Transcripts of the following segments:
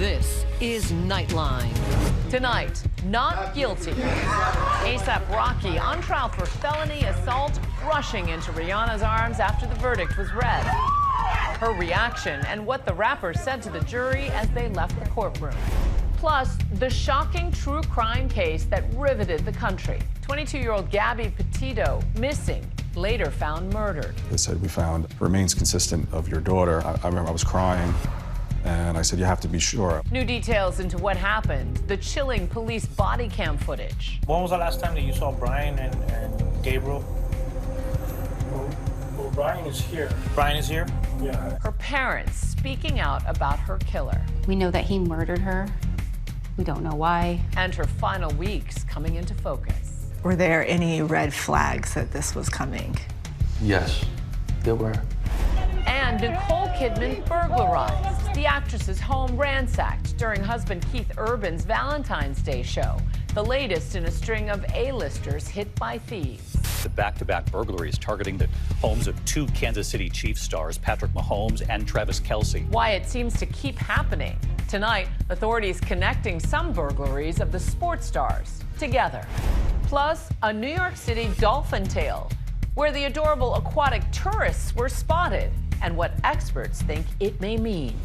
This is Nightline. Tonight, not guilty. A$AP Rocky on trial for felony assault, rushing into Rihanna's arms after the verdict was read. Her reaction and what the rapper said to the jury as they left the courtroom. Plus, the shocking true crime case that riveted the country. 22-year-old Gabby Petito missing, later found murdered. They said, we found remains consistent of your daughter. I remember I was crying, and I said, you have to be sure. New details into what happened, the chilling police body cam footage. When was the last time that you saw Brian and Gabriel? Well, Brian is here. Brian is here? Yeah. Her parents speaking out about her killer. We know that he murdered her. We don't know why. And her final weeks coming into focus. Were there any red flags that this was coming? Yes, there were. And Nicole Kidman burglarized. The actress's home ransacked during husband Keith Urban's Valentine's Day show. The latest in a string of A-listers hit by thieves. The back-to-back burglaries targeting the homes of two Kansas City Chiefs stars, Patrick Mahomes and Travis Kelce. Why it seems to keep happening. Tonight, authorities connecting some burglaries of the sports stars together. Plus, a New York City dolphin tale, where the adorable aquatic tourists were spotted, and what experts think it may mean.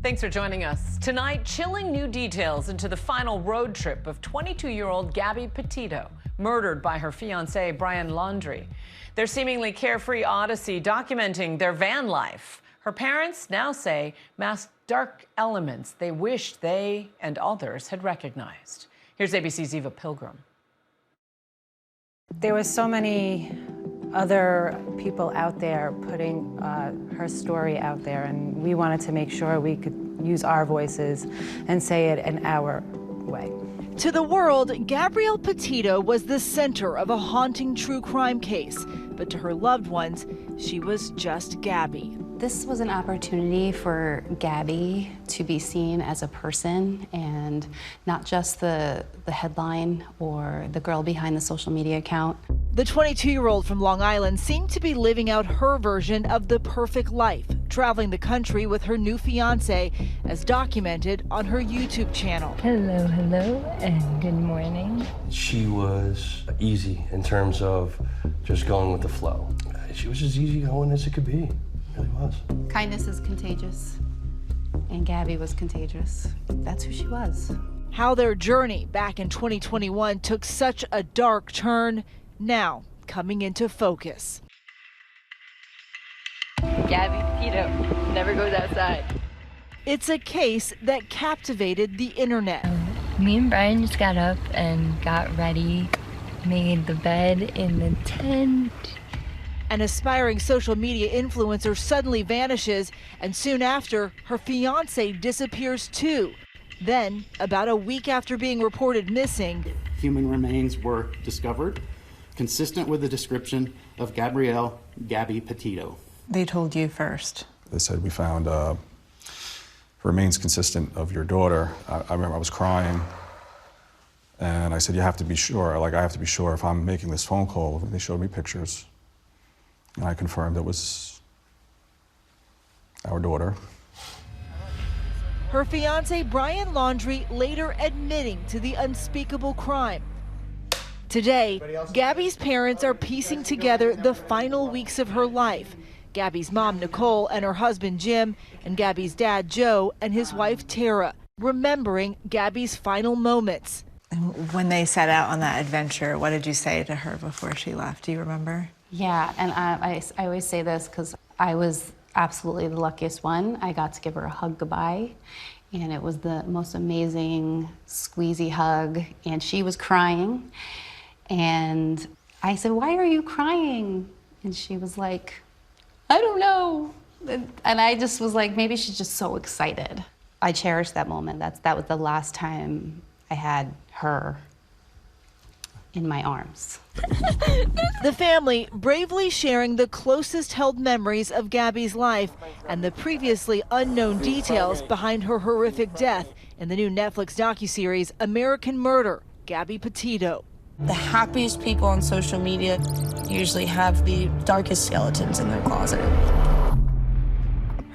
Thanks for joining us. Tonight, chilling new details into the final road trip of 22-year-old Gabby Petito, murdered by her fiancé, Brian Laundrie. Their seemingly carefree odyssey documenting their van life. Her parents now say masked dark elements they wish they and others had recognized. Here's ABC's Eva Pilgrim. There were so many other people out there putting her story out there, and we wanted to make sure we could use our voices and say it in our way. To the world, Gabrielle Petito was the center of a haunting true crime case, but to her loved ones, she was just Gabby. This was an opportunity for Gabby to be seen as a person and not just the headline or the girl behind the social media account. The 22-year-old from Long Island seemed to be living out her version of the perfect life, traveling the country with her new fiancé, as documented on her YouTube channel. Hello, hello, and good morning. She was easy in terms of just going with the flow. She was as easygoing as it could be. It really was. Kindness is contagious, and Gabby was contagious. That's who she was. How their journey back in 2021 took such a dark turn, now coming into focus. Gabby Petito never goes outside. It's a case that captivated the internet. Me and Brian just got up and got ready, made the bed in the tent. An aspiring social media influencer suddenly vanishes, and soon after, her fiancé disappears too. Then, about a week after being reported missing, human remains were discovered, consistent with the description of Gabby Petito. They told you first. They said, we found remains consistent of your daughter. I remember I was crying, and I said, you have to be sure. Like, I have to be sure if I'm making this phone call. They showed me pictures, and I confirmed it was our daughter. Her fiancé, Brian Laundrie, later admitting to the unspeakable crime. Today, Gabby's parents are piecing together the final weeks of her life. Gabby's mom, Nicole, and her husband, Jim, and Gabby's dad, Joe, and his wife, Tara, remembering Gabby's final moments. And when they set out on that adventure, what did you say to her before she left? Do you remember? Yeah, and I always say this because I was absolutely the luckiest one. I got to give her a hug goodbye, and it was the most amazing squeezy hug, and she was crying. And I said, why are you crying? And she was like, I don't know. And I just was like, maybe she's just so excited. I cherished that moment. That was the last time I had her in my arms. The family bravely sharing the closest held memories of Gabby's life and the previously unknown details behind her horrific death in the new Netflix docuseries American Murder, Gabby Petito. The happiest people on social media usually have the darkest skeletons in their closet.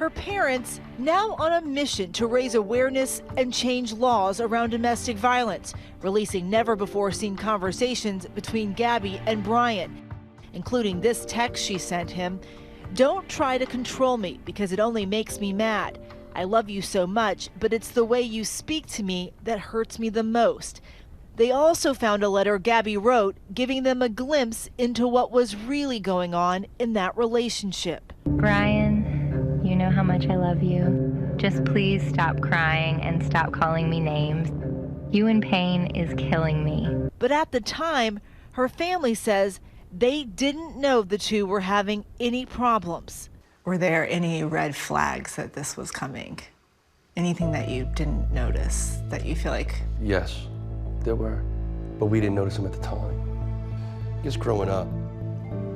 Her parents now on a mission to raise awareness and change laws around domestic violence, releasing never-before-seen conversations between Gabby and Brian, including this text she sent him. "Don't try to control me because it only makes me mad. I love you so much, but it's the way you speak to me that hurts me the most." They also found a letter Gabby wrote giving them a glimpse into what was really going on in that relationship. Brian, you know how much I love you. Just please stop crying and stop calling me names. You in pain is killing me. But at the time, her family says they didn't know the two were having any problems. Were there any red flags that this was coming? Anything that you didn't notice that you feel like? Yes, there were, but we didn't notice them at the time. Just growing up,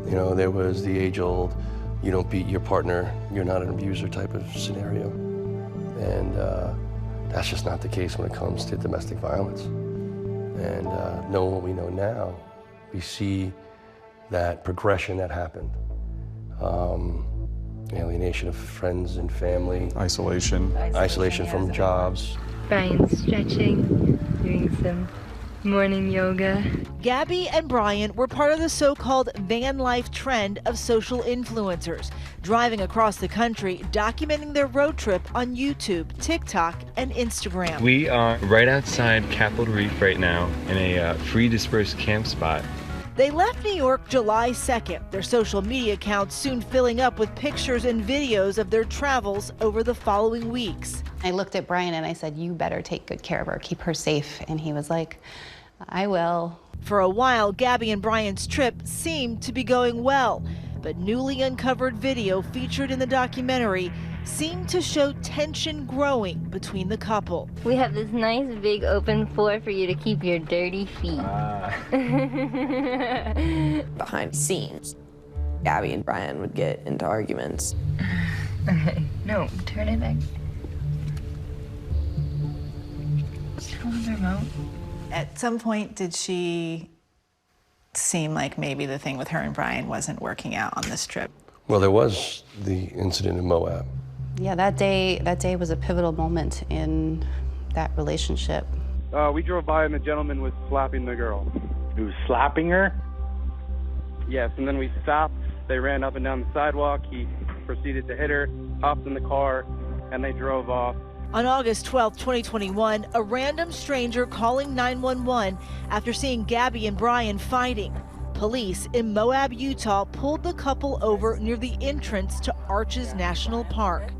you know, there was the age-old, you don't beat your partner, you're not an abuser type of scenario. And that's just not the case when it comes to domestic violence. And knowing what we know now, we see that progression that happened. Alienation of friends and family. Isolation from jobs. Brian's stretching, doing some morning yoga. Gabby and Brian were part of the so-called van life trend of social influencers, driving across the country, documenting their road trip on YouTube, TikTok, and Instagram. We are right outside Capitol Reef right now in a free dispersed camp spot. They left New York July 2nd, their social media accounts soon filling up with pictures and videos of their travels over the following weeks. I looked at Brian and I said, "You better take good care of her, keep her safe." And he was like, "I will." For a while, Gabby and Brian's trip seemed to be going well, but newly uncovered video featured in the documentary seemed to show tension growing between the couple. We have this nice big open floor for you to keep your dirty feet. Behind the scenes, Gabby and Brian would get into arguments. Okay, no, turn it back. Turn on the remote. At some point, did she seem like maybe the thing with her and Brian wasn't working out on this trip? Well, there was the incident in Moab. Yeah, that day was a pivotal moment in that relationship. We drove by and the gentleman was slapping the girl. He was slapping her? Yes, and then we stopped. They ran up and down the sidewalk. He proceeded to hit her, hopped in the car, and they drove off. On August 12, 2021, a random stranger calling 911 after seeing Gabby and Brian fighting. Police in Moab, Utah pulled the couple over near the entrance to Arches National Park.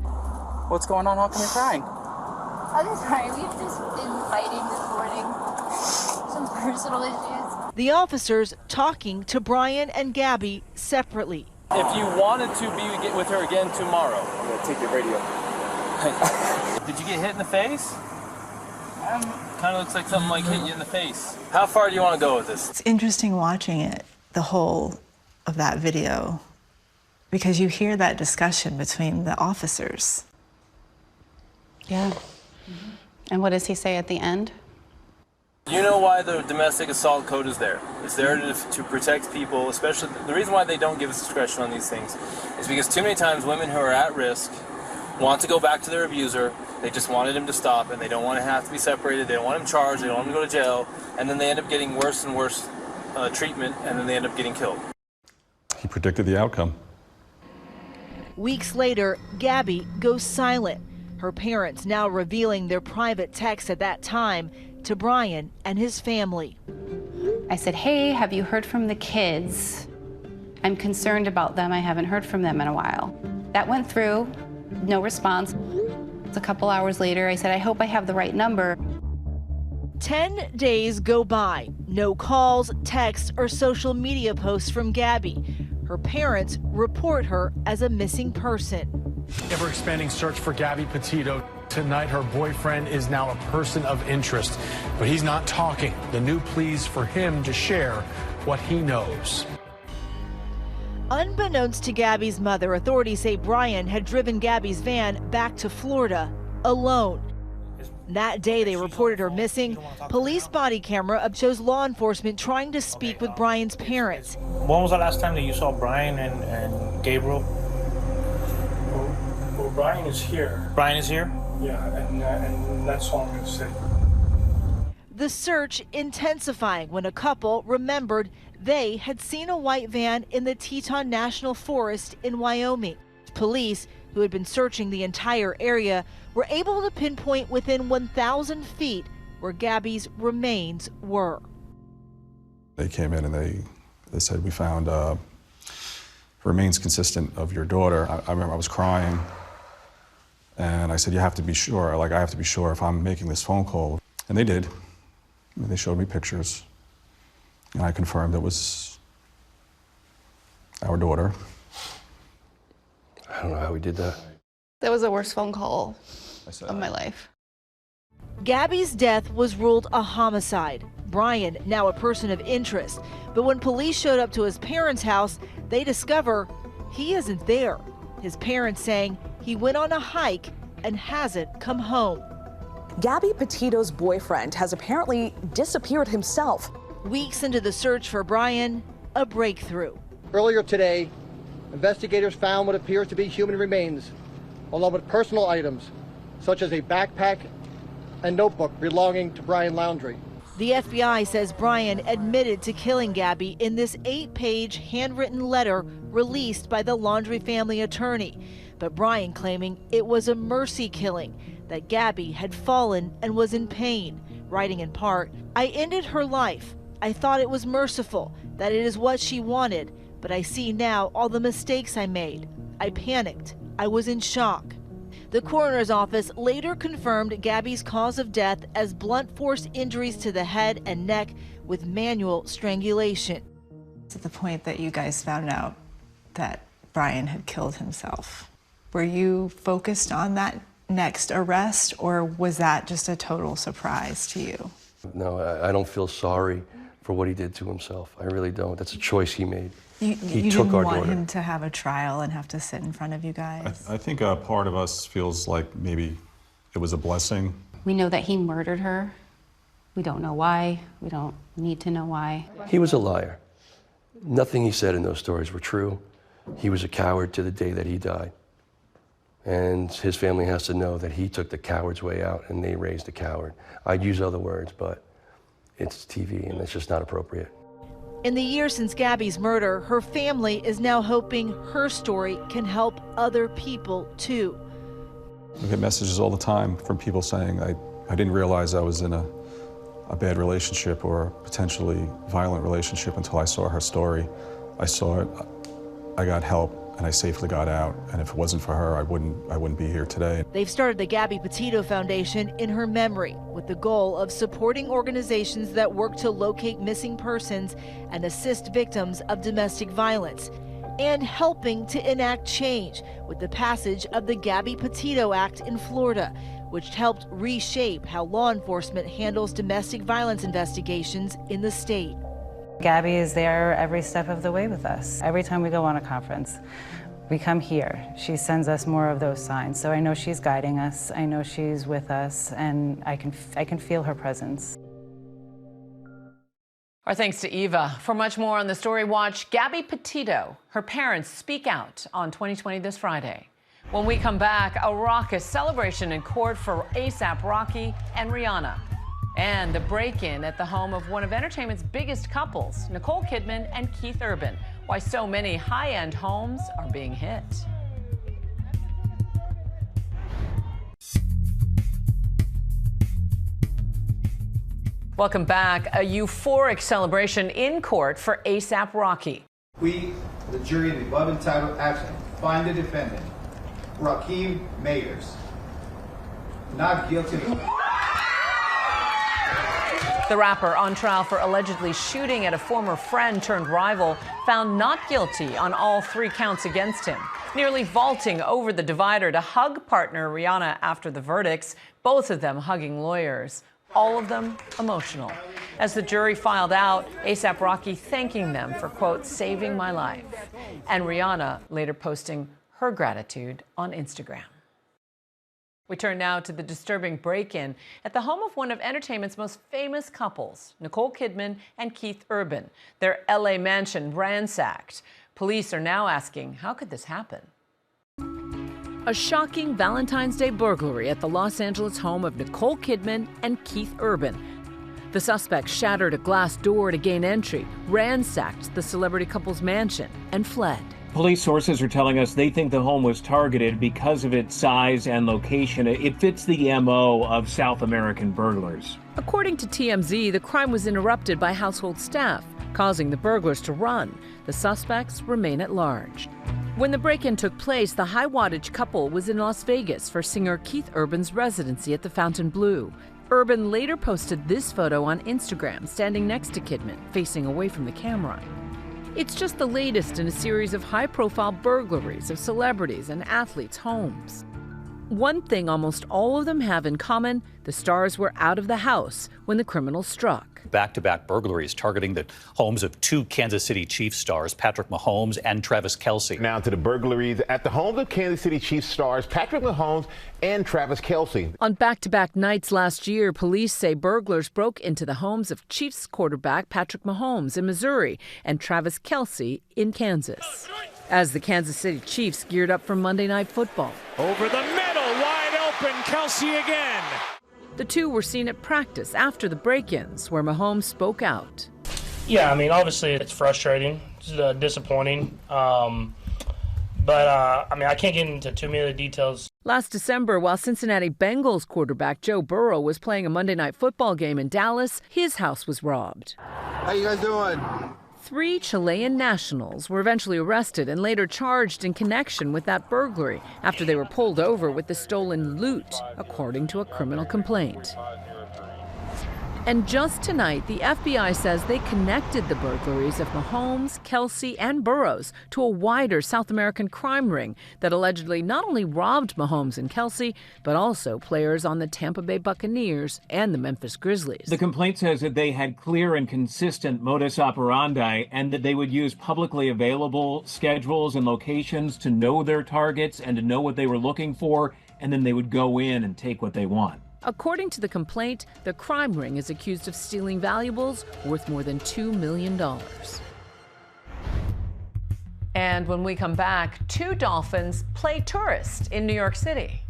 What's going on? How come you're crying? I'm sorry, we've just been fighting this morning. Some personal issues. The officers talking to Brian and Gabby separately. If you wanted to be with her again tomorrow. Yeah, take your radio. Did you get hit in the face? Kind of looks like something like hit you in the face. How far do you want to go with this? It's interesting watching it, the whole of that video, because you hear that discussion between the officers. Yeah. And what does he say at the end? You know why the domestic assault code is there. It's there to protect people, especially the reason why they don't give us discretion on these things is because too many times women who are at risk want to go back to their abuser. They just wanted him to stop and they don't want to have to be separated. They don't want him charged. They don't want him to go to jail. And then they end up getting worse and worse treatment and then they end up getting killed. He predicted the outcome. Weeks later, Gabby goes silent. Her parents now revealing their private text at that time to Brian and his family. I said, "Hey, have you heard from the kids? I'm concerned about them. I haven't heard from them in a while." That went through, no response. A couple hours later, I said, "I hope I have the right number." 10 days go by. No calls, texts, or social media posts from Gabby. Her parents report her as a missing person. Ever-expanding search for Gabby Petito. Tonight, her boyfriend is now a person of interest, but he's not talking. The new pleas for him to share what he knows. Unbeknownst to Gabby's mother, authorities say Brian had driven Gabby's van back to Florida alone. That day they reported her missing. Police body camera shows law enforcement trying to speak with Brian's parents. When was the last time that you saw Brian and Gabriel? Brian is here. Brian is here? Yeah, and that's all I'm going to say. The search intensifying when a couple remembered they had seen a white van in the Teton National Forest in Wyoming. Police, who had been searching the entire area, were able to pinpoint within 1,000 feet where Gabby's remains were. They came in and they said, we found remains consistent of your daughter. I remember I was crying, and I said, you have to be sure, like I have to be sure if I'm making this phone call. And they did. And they showed me pictures, and I confirmed it was our daughter. I don't know how we did that. That was the worst phone call of my life. Gabby's death was ruled a homicide. Brian, now a person of interest. But when police showed up to his parents' house, they discover he isn't there. His parents saying he went on a hike and hasn't come home. Gabby Petito's boyfriend has apparently disappeared himself. Weeks into the search for Brian, a breakthrough. Earlier today, investigators found what appears to be human remains, along with personal items, such as a backpack and notebook belonging to Brian Laundrie. The FBI says Brian admitted to killing Gabby in this 8-page handwritten letter released by the Laundrie family attorney. But Brian claiming it was a mercy killing, that Gabby had fallen and was in pain, writing in part, I ended her life. I thought it was merciful, that it is what she wanted, but I see now all the mistakes I made. I panicked. I was in shock. The coroner's office later confirmed Gabby's cause of death as blunt force injuries to the head and neck with manual strangulation. To the point that you guys found out that Brian had killed himself, were you focused on that next arrest, or was that just a total surprise to you? No, I don't feel sorry for what he did to himself. I really don't. That's a choice he made. You He took didn't our want daughter. him to have a trial and have to sit in front of you guys? I think a part of us feels like maybe it was a blessing. We know that he murdered her. We don't know why. We don't need to know why. He was a liar. Nothing he said in those stories were true. He was a coward to the day that he died. And his family has to know that he took the coward's way out and they raised a coward. I'd use other words, but it's TV and it's just not appropriate. In the years since Gabby's murder, her family is now hoping her story can help other people too. We get messages all the time from people saying, I didn't realize I was in a bad relationship or a potentially violent relationship until I saw her story. I saw it, I got help, and I safely got out. And if it wasn't for her, I wouldn't be here today. They've started the Gabby Petito Foundation in her memory with the goal of supporting organizations that work to locate missing persons and assist victims of domestic violence, and helping to enact change with the passage of the Gabby Petito Act in Florida, which helped reshape how law enforcement handles domestic violence investigations in the state. Gabby is there every step of the way with us. Every time we go on a conference, we come here. She sends us more of those signs. So I know she's guiding us. I know she's with us, and I can feel her presence. Our thanks to Eva. For much more on the story, watch Gabby Petito. Her parents speak out on 2020 this Friday. When we come back, a raucous celebration in court for A$AP Rocky and Rihanna. And the break-in at the home of one of entertainment's biggest couples, Nicole Kidman and Keith Urban. Why so many high-end homes are being hit. Welcome back. A euphoric celebration in court for A$AP Rocky. We, the jury in the above entitled action, find the defendant, Rakeem Mayers, not guilty. The rapper, on trial for allegedly shooting at a former friend turned rival, found not guilty on all 3 counts against him, nearly vaulting over the divider to hug partner Rihanna after the verdicts, both of them hugging lawyers, all of them emotional. As the jury filed out, A$AP Rocky thanking them for, quote, saving my life, and Rihanna later posting her gratitude on Instagram. We turn now to the disturbing break-in at the home of one of entertainment's most famous couples, Nicole Kidman and Keith Urban. Their LA mansion ransacked. Police are now asking, how could this happen? A shocking Valentine's Day burglary at the Los Angeles home of Nicole Kidman and Keith Urban. The suspects shattered a glass door to gain entry, ransacked the celebrity couple's mansion, and fled. Police sources are telling us they think the home was targeted because of its size and location. It fits the MO of South American burglars. According to TMZ, the crime was interrupted by household staff, causing the burglars to run. The suspects remain at large. When the break-in took place, the high-wattage couple was in Las Vegas for singer Keith Urban's residency at the Fontainebleau. Urban later posted this photo on Instagram, standing next to Kidman, facing away from the camera. It's just the latest in a series of high-profile burglaries of celebrities and athletes' homes. One thing almost all of them have in common: the stars were out of the house when the criminals struck. Back-to-back burglaries targeting the homes of two Kansas City Chiefs stars, Patrick Mahomes and Travis Kelce. Now to the burglaries at the homes of Kansas City Chiefs stars Patrick Mahomes and Travis Kelce. On back-to-back nights last year, police say burglars broke into the homes of Chiefs quarterback Patrick Mahomes in Missouri and Travis Kelce in Kansas, as the Kansas City Chiefs geared up for Monday Night Football. Over the middle, wide open, Kelce again. The two were seen at practice after the break-ins, where Mahomes spoke out. Yeah, I mean, obviously it's frustrating, it's disappointing, but I mean, I can't get into too many of the details. Last December, while Cincinnati Bengals quarterback Joe Burrow was playing a Monday Night Football game in Dallas, his house was robbed. How you guys doing? 3 Chilean nationals were eventually arrested and later charged in connection with that burglary after they were pulled over with the stolen loot, according to a criminal complaint. And just tonight, the FBI says they connected the burglaries of Mahomes, Kelce, and Burrows to a wider South American crime ring that allegedly not only robbed Mahomes and Kelce, but also players on the Tampa Bay Buccaneers and the Memphis Grizzlies. The complaint says that they had clear and consistent modus operandi and that they would use publicly available schedules and locations to know their targets and to know what they were looking for, and then they would go in and take what they want. According to the complaint, the crime ring is accused of stealing valuables worth more than $2 million. And when we come back, 2 dolphins play tourist in New York City.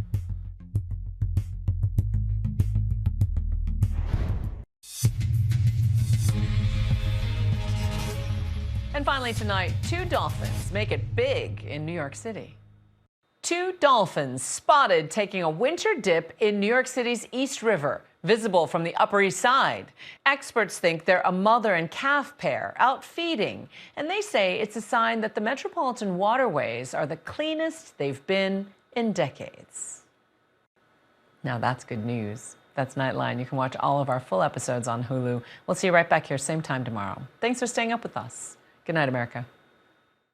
And finally tonight, 2 dolphins make it big in New York City. 2 dolphins spotted taking a winter dip in New York City's East River, visible from the Upper East Side. Experts think they're a mother and calf pair out feeding, and they say it's a sign that the metropolitan waterways are the cleanest they've been in decades. Now that's good news. That's Nightline. You can watch all of our full episodes on Hulu. We'll see you right back here, same time tomorrow. Thanks for staying up with us. Good night, America.